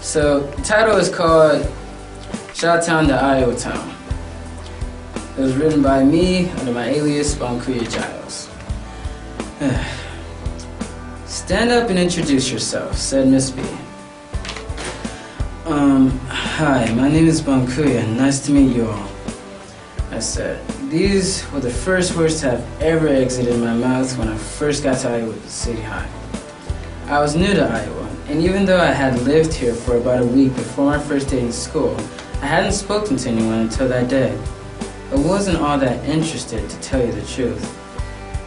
So the title is called ChiTown to Iowa Town. It was written by me under my alias Bankuya Giles. Stand up and introduce yourself, said Miss B. Hi, my name is Bankuya. Nice to meet you all, I said. These were the first words to have ever exited my mouth when I first got to Iowa City High. I was new to Iowa, and even though I had lived here for about a week before my first day in school, I hadn't spoken to anyone until that day. I wasn't all that interested, to tell you the truth.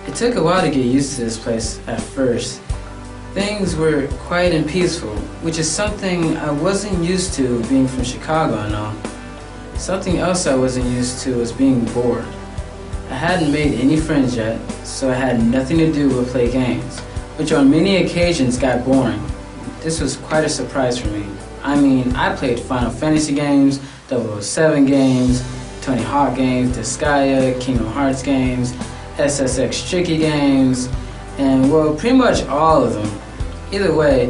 It took a while to get used to this place at first. Things were quiet and peaceful, which is something I wasn't used to being from Chicago and all. Something else I wasn't used to was being bored. I hadn't made any friends yet, so I had nothing to do but play games, which on many occasions got boring. This was quite a surprise for me. I mean, I played Final Fantasy games, 007 games, Tony Hawk games, Disgaea, Kingdom Hearts games, SSX Tricky games, and well, pretty much all of them. Either way,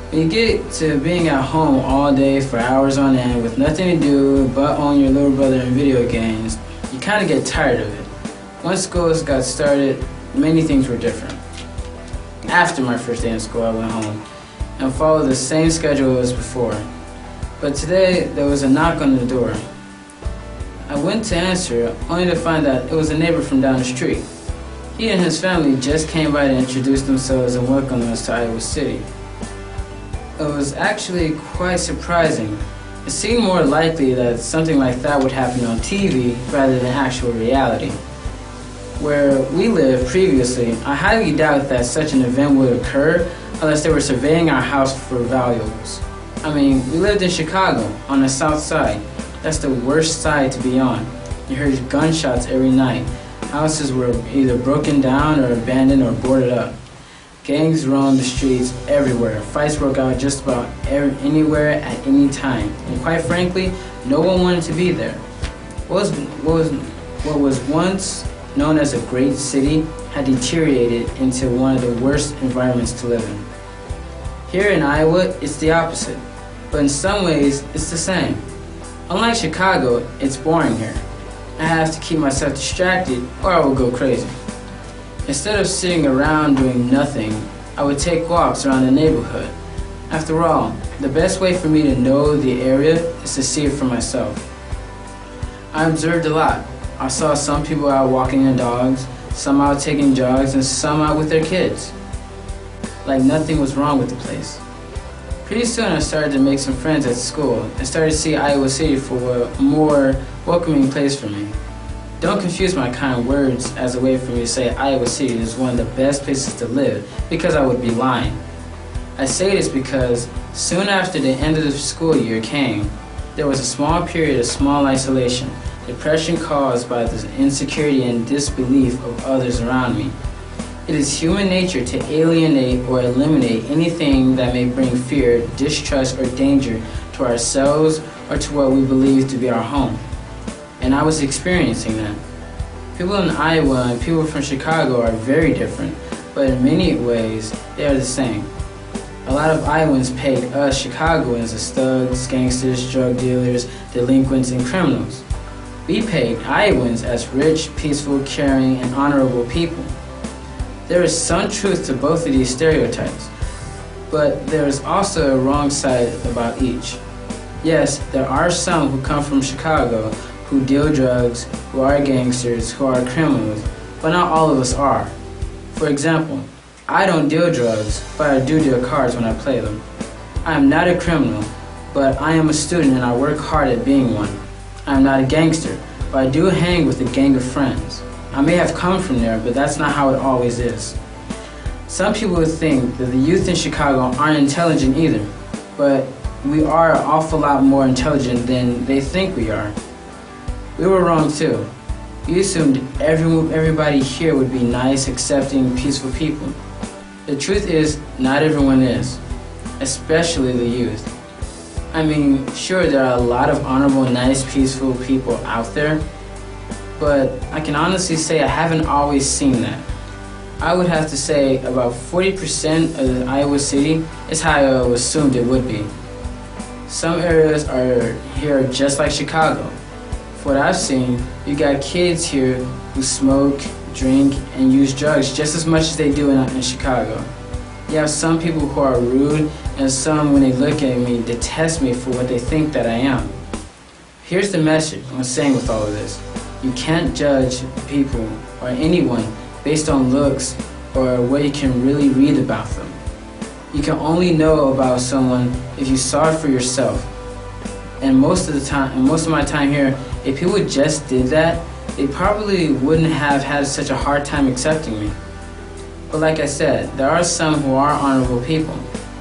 when you get to being at home all day for hours on end with nothing to do but own your little brother in video games, you kind of get tired of it. Once school got started, many things were different. After my first day in school, I went home and followed the same schedule as before. But today, there was a knock on the door. I went to answer, only to find that it was a neighbor from down the street. He and his family just came by to introduce themselves and welcome us to Iowa City. It was actually quite surprising. It seemed more likely that something like that would happen on TV rather than actual reality. Where we lived previously, I highly doubt that such an event would occur unless they were surveying our house for valuables. I mean, we lived in Chicago, on the south side. That's the worst side to be on. You heard gunshots every night. Houses were either broken down or abandoned or boarded up. Gangs roamed the streets everywhere. Fights broke out just about anywhere at any time. And quite frankly, no one wanted to be there. What was once known as a great city had deteriorated into one of the worst environments to live in. Here in Iowa, it's the opposite, but in some ways, it's the same. Unlike Chicago, it's boring here. I have to keep myself distracted or I will go crazy. Instead of sitting around doing nothing, I would take walks around the neighborhood. After all, the best way for me to know the area is to see it for myself. I observed a lot. I saw some people out walking their dogs, some out taking jogs, and some out with their kids. Like nothing was wrong with the place. Pretty soon I started to make some friends at school and started to see Iowa City for a more welcoming place for me. Don't confuse my kind words as a way for me to say Iowa City is one of the best places to live, because I would be lying. I say this because soon after the end of the school year came, there was a small period of small isolation, depression caused by the insecurity and disbelief of others around me. It is human nature to alienate or eliminate anything that may bring fear, distrust, or danger to ourselves or to what we believe to be our home. And I was experiencing that. People in Iowa and people from Chicago are very different, but in many ways, they are the same. A lot of Iowans peg us Chicagoans as thugs, gangsters, drug dealers, delinquents, and criminals. We peg Iowans as rich, peaceful, caring, and honorable people. There is some truth to both of these stereotypes, but there is also a wrong side about each. Yes, there are some who come from Chicago who deal drugs, who are gangsters, who are criminals, but not all of us are. For example, I don't deal drugs, but I do deal cards when I play them. I am not a criminal, but I am a student and I work hard at being one. I am not a gangster, but I do hang with a gang of friends. I may have come from there, but that's not how it always is. Some people would think that the youth in Chicago aren't intelligent either, but we are an awful lot more intelligent than they think we are. We were wrong too. We assumed everybody here would be nice, accepting, peaceful people. The truth is, not everyone is, especially the youth. I mean, sure, there are a lot of honorable, nice, peaceful people out there, but I can honestly say I haven't always seen that. I would have to say about 40% of Iowa City is how I assumed it would be. Some areas are here just like Chicago. For what I've seen, you got kids here who smoke, drink, and use drugs just as much as they do in Chicago. You have some people who are rude, and some, when they look at me, detest me for what they think that I am. Here's the message I'm saying with all of this. You can't judge people or anyone based on looks or what you can really read about them. You can only know about someone if you saw it for yourself. And most of my time here, if people just did that, they probably wouldn't have had such a hard time accepting me. But like I said, there are some who are honorable people.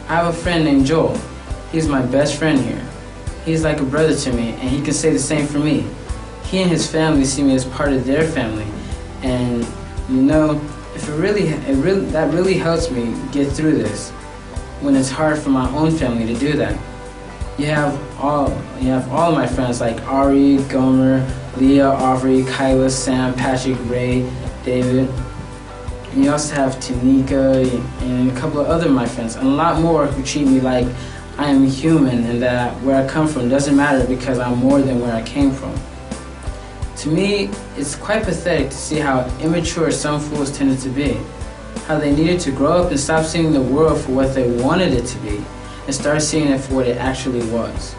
I have a friend named Joel. He's my best friend here. He's like a brother to me, and he can say the same for me. He and his family see me as part of their family, and you know, that really helps me get through this when it's hard for my own family to do that. You have all of my friends like Ari, Gomer, Leah, Aubrey, Kyla, Sam, Patrick, Ray, David. And you also have Tanika and a couple of other of my friends, and a lot more who treat me like I am human and that where I come from doesn't matter because I'm more than where I came from. To me, it's quite pathetic to see how immature some fools tended to be, how they needed to grow up and stop seeing the world for what they wanted it to be and start seeing it for what it actually was.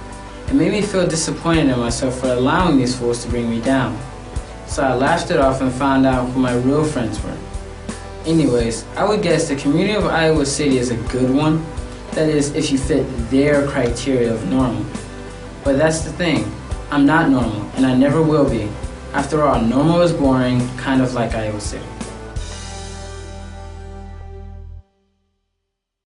It made me feel disappointed in myself for allowing these fools to bring me down. So I laughed it off and found out who my real friends were. Anyways, I would guess the community of Iowa City is a good one. That is, if you fit their criteria of normal. But that's the thing, I'm not normal, and I never will be. After all, normal is boring, kind of like Iowa City.